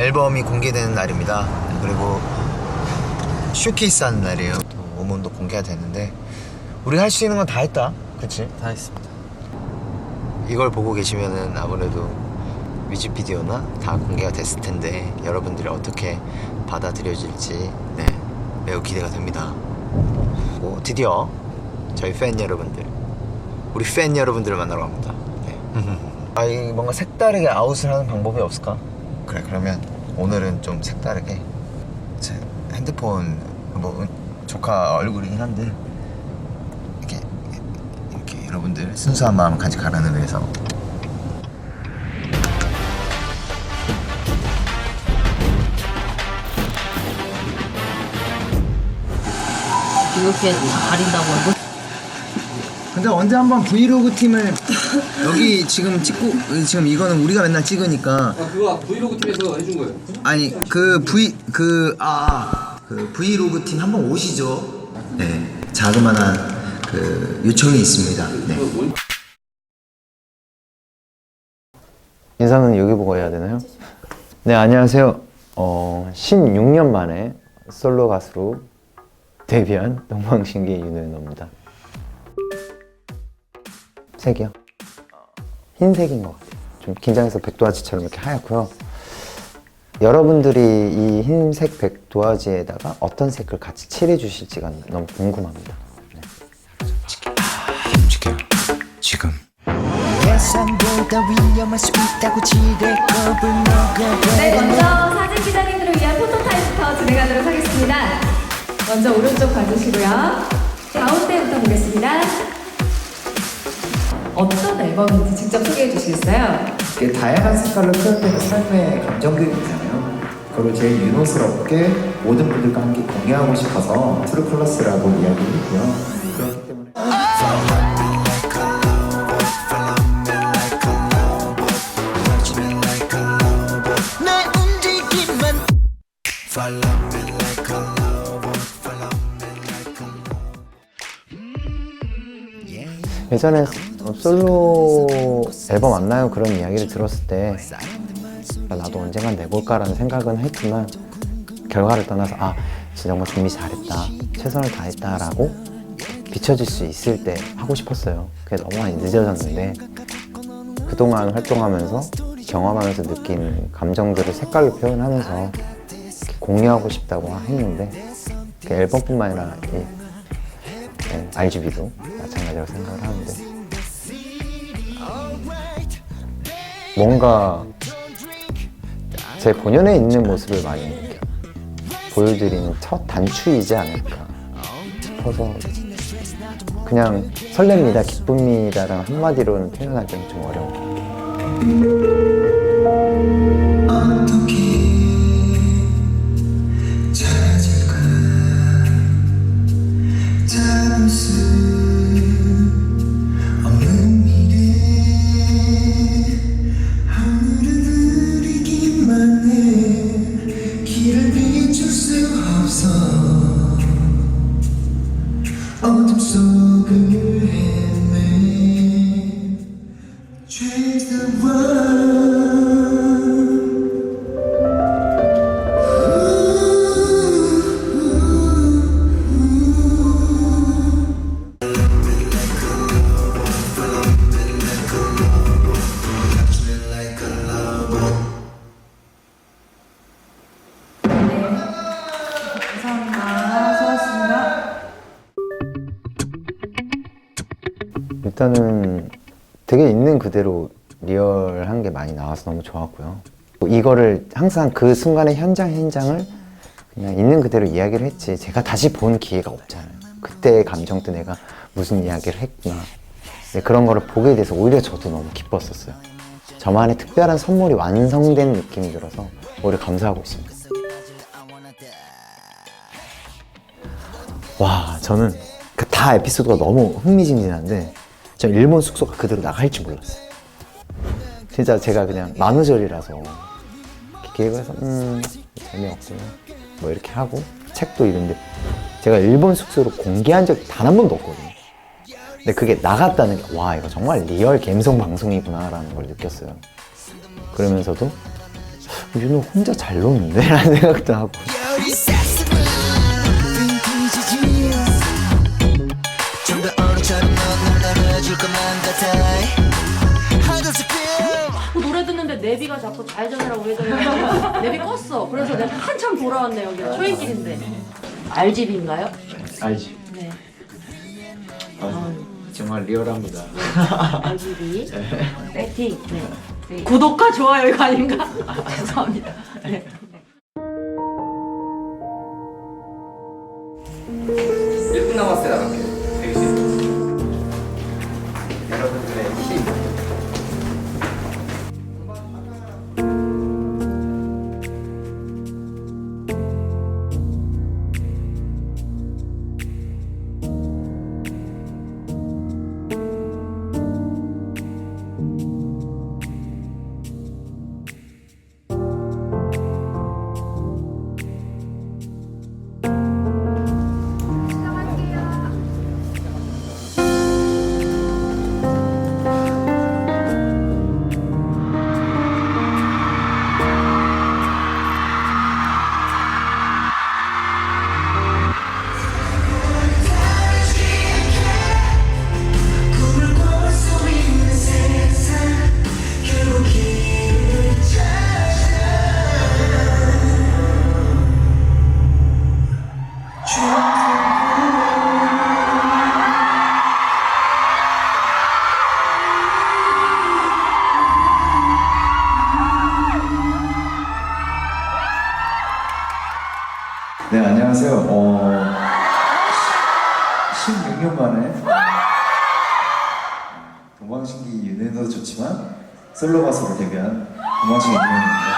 앨범이 공개되는 날입니다. 그리고 쇼케이스 하는 날이에요. 또 음원도 공개가 되는데 우리 할 수 있는 건 다 했다. 그치? 다 했습니다. 이걸 보고 계시면은 아무래도 뮤직비디오나 다 공개가 됐을 텐데 여러분들이 어떻게 받아들여질지 매우 기대가 됩니다. 드디어 저희 팬 여러분들, 우리 팬 여러분들을 만나러 갑니다. 네. 뭔가 색다르게 아웃을 하는 방법이 없을까? 그래, 그러면 오늘은 좀 색다르게 제 핸드폰 조카 얼굴이긴 한데 이렇게 여러분들 순수한 마음 간직하라는 의미에서 이렇게 다 가린다고 이거? 근데 언제 한번 브이로그 팀을 여기 지금 찍고 지금 이거는 우리가 맨날 찍으니까 그거 브이로그 팀에서 해준 거예요. 아니 그 브이로그 팀 한번 오시죠. 네, 자그마한 그 요청이 있습니다. 네. 인사는 여기 보고 해야 되나요? 네, 안녕하세요. 16년 만에 솔로 가수로 데뷔한 동방신기 윤호입니다. 색이요? 흰색인 것 같아요. 좀 긴장해서 백도화지처럼 이렇게 하얗고요. 여러분들이 이 흰색 백도화지에다가 어떤 색을 같이 칠해 주실지가 너무 궁금합니다. 네. 지금 네, 먼저 사진 기자님들을 위한 포토타임부터 진행하도록 하겠습니다. 먼저 오른쪽 봐주시고요. 가운데부터 보겠습니다. 어떤 앨범인지 직접 소개해 주시겠어요? 이게 다양한 색깔로 표현되는 삶의 감정들이잖아요. 그걸 제일 유노스럽게 모든 분들과 함께 공유하고 싶어서 트루 컬러스라고 이야기를 했고요. 그렇기 때문에 예전에 솔로 앨범 안 나요? 그런 이야기를 들었을 때 나도 언젠간 내볼까라는 생각은 했지만 결과를 떠나서 정말 준비 잘했다, 최선을 다했다라고 비춰질 수 있을 때 하고 싶었어요. 그게 너무 많이 늦어졌는데 그동안 활동하면서 경험하면서 느낀 감정들을 색깔로 표현하면서 이렇게 공유하고 싶다고 했는데 그 앨범뿐만 아니라 RGB도 마찬가지라고 생각을 하는데 뭔가 제 본연에 있는 모습을 많이 보여드리는 첫 단추이지 않을까 싶어서 그냥 설렙니다, 기쁩니다라는 한마디로는 표현하기는 좀 어려운 것 같아요. 어둠 속을 헤매 최대한 일단은 되게 있는 그대로 리얼한 게 많이 나와서 너무 좋았고요. 이거를 항상 그 순간의 현장을 그냥 있는 그대로 이야기를 했지 제가 다시 본 기회가 없잖아요. 그때의 감정 때 내가 무슨 이야기를 했구나. 그런 거를 보게 돼서 오히려 저도 너무 기뻤었어요. 저만의 특별한 선물이 완성된 느낌이 들어서 오히려 감사하고 있습니다. 와, 저는 그 다 에피소드가 너무 흥미진진한데 저 일본 숙소가 그대로 나갈 줄 몰랐어요. 진짜 제가 그냥 만우절이라서 기획을 해서 재미없구나 뭐 이렇게 하고 책도 읽는데 제가 일본 숙소로 공개한 적이 단 한 번도 없거든요. 근데 그게 나갔다는 게 와, 이거 정말 리얼 감성 방송이구나 라는 걸 느꼈어요. 그러면서도 윤호 혼자 잘 노는데? 라는 생각도 하고. 별이 쌌으면 빈티지 좀더 어른처럼 넌 놀아줄 것만 같아 How does it feel? 그 노래 듣는데 내비가 자꾸 좌회전이라고 그러더라고요. 내비 껐어. 그래서 내가 한참 돌아왔네 여기. 초행길인데. RGB인가요? 알지? 네. 정말 리얼합니다. RGB. 배팅. 네. 구독과 좋아요 이거 아닌가? 죄송합니다. 네. 1분 남았을 때 나갈게요. 되겠어요? 여러분들의 힘. 꿈을 꿔볼 수 있는 세상 결국 길을 네, 안녕하세요. 16년 만에 동방신기 윤회도 좋지만 솔로 가수로 데뷔한 동방신기 윤회입니다.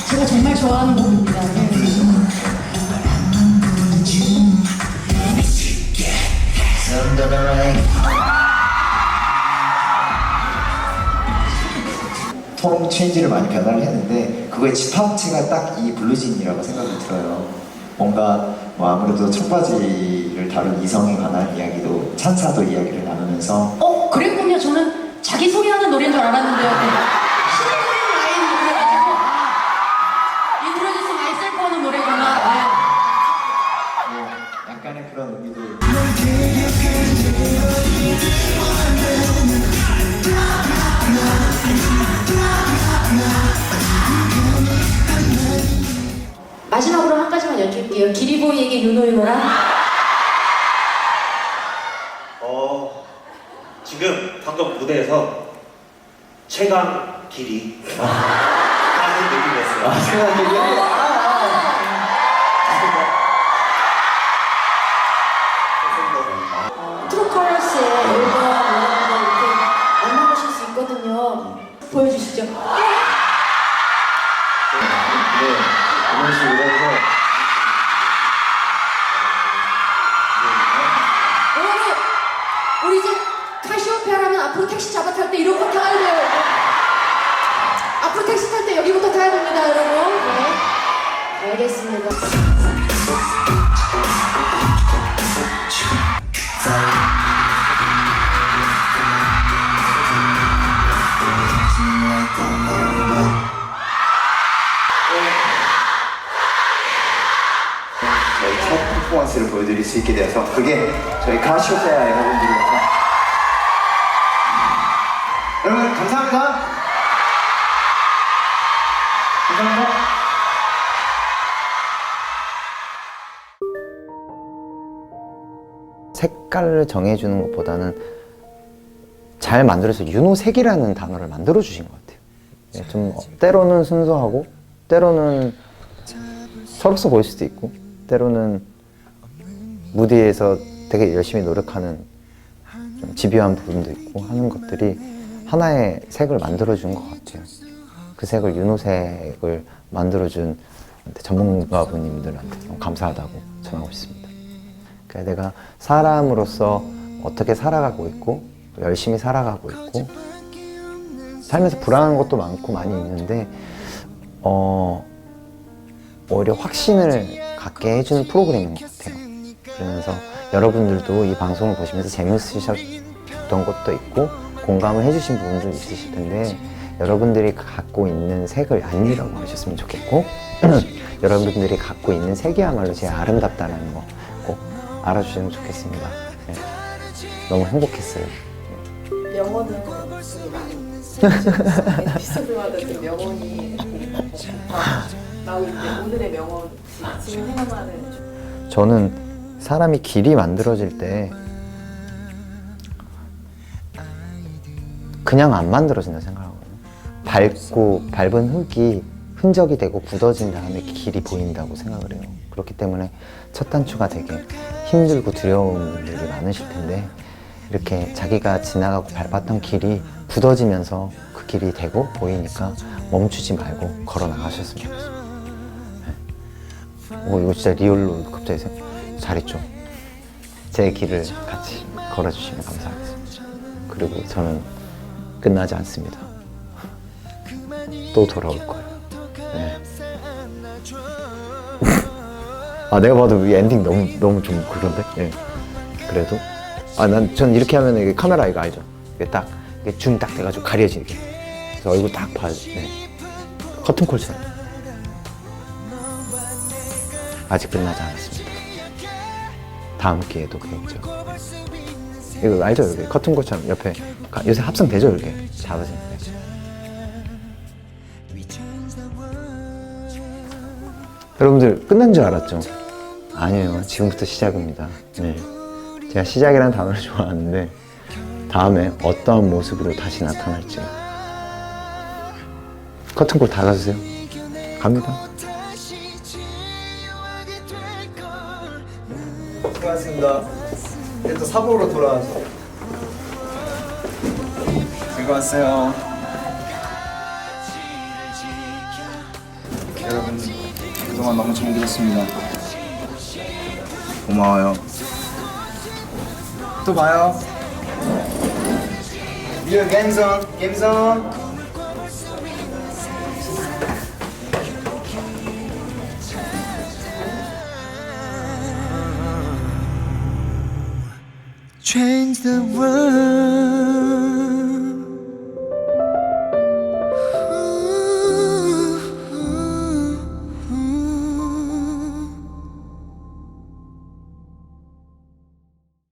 제가 정말 좋아하는 곡입니다. 톤 체인지를 많이 변화를 했는데 그거의 집합체가 딱 이 블루진이라고 생각이 들어요. 뭔가 뭐 아무래도 청바지를 다룬 이성에 관한 이야기도 찬사도 이야기를 나누면서 그랬군요. 저는 자기 소개하는 노래인 줄 알았는데요. 신인 라인 그래가지고 인트로듀스 마이셀프 하는 노래구나. 뭐 약간의 그런 의미도 마지막으로 한 가지만 여쭐게요. 기리보이에게 윤호윤호랑 지금 방금 무대에서 최강 길이 하는 느낌이었어요. 트루컬러스의 앨범 여러분들 이렇게 만나보실 수 있거든요. 보여주시죠. 네, 이런 식으로 해서 여러분, 우리 이제 카시오페아라면 앞으로 택시 잡아 탈 때 이런 거 타야 돼요. 앞으로 택시 탈 때 여기부터 타야 됩니다, 여러분. 네, 알겠습니다. 저희 첫 퍼포먼스를 보여드릴 수 있게 되어서 그게 저희 카시오페아 여러분들이라서 여러분 감사합니다. 감사합니다. 색깔을 정해주는 것보다는 잘 만들어서 윤호색이라는 단어를 만들어 주신 것 같아요. 예, 좀 때로는 순수하고 때로는 서럽서 보일 수도 있고 때로는 무대에서 되게 열심히 노력하는 좀 집요한 부분도 있고 하는 것들이 하나의 색을 만들어준 것 같아요. 그 색을 윤호색을 만들어준 전문가분님들한테 너무 감사하다고 전하고 싶습니다. 그러니까 내가 사람으로서 어떻게 살아가고 있고 열심히 살아가고 있고 살면서 불안한 것도 많고 많이 있는데 오히려 확신을 갖게 해주는 프로그램인 것 같아요. 그러면서 여러분들도 이 방송을 보시면서 재밌으셨던 것도 있고 공감을 해주신 부분도 있으실 텐데 여러분들이 갖고 있는 색을 안 잃어버리셨으면 좋겠고 여러분들이 갖고 있는 색이야말로 제일 아름답다는 거 꼭 알아주시면 좋겠습니다. 네. 너무 행복했어요. 명언은 되게 많이 에피소드마다 좀 명언이 다 나오는데 오늘의 명언 지금 생각나는 저는 사람이 길이 만들어질 때 그냥 안 만들어진다 생각하거든요. 밟은 흙이 흔적이 되고 굳어진 다음에 길이 보인다고 생각을 해요. 그렇기 때문에 첫 단추가 되게 힘들고 두려운 분들이 많으실 텐데 이렇게 자기가 지나가고 밟았던 길이 굳어지면서 그 길이 되고 보이니까 멈추지 말고 걸어 나가셨으면 좋겠습니다. 네. 이거 진짜 리얼로 갑자기 잘했죠. 제 길을 같이 걸어주시면 감사하겠습니다. 그리고 저는 끝나지 않습니다. 또 돌아올 거예요. 네. 아, 내가 봐도 이 엔딩 너무 좀 그런데? 네. 그래도 전 이렇게 하면 이게 카메라 이거 알죠? 이게 딱 이게 줌 딱 돼가지고 가려지게. 그래서 얼굴 딱 봐요. 네. 커튼콜처럼. 아직 끝나지 않았습니다. 다음 기회도 계획죠. 이거 알죠? 여기 커튼콜처럼 옆에 요새 합성되죠? 이렇게 잡으시면 돼요. 여러분들 끝난 줄 알았죠? 아니에요. 지금부터 시작입니다. 네. 제가 시작이라는 단어를 좋아하는데 다음에 어떠한 모습으로 다시 나타날지 커튼콜 닫아주세요. 갑니다. 수고하셨습니다. 이제 또 사복으로 돌아와서 즐거웠어요. 여러분 그동안 너무 재밌었습니다. 고마워요. 또 봐요. 미래 갬성. Change the world.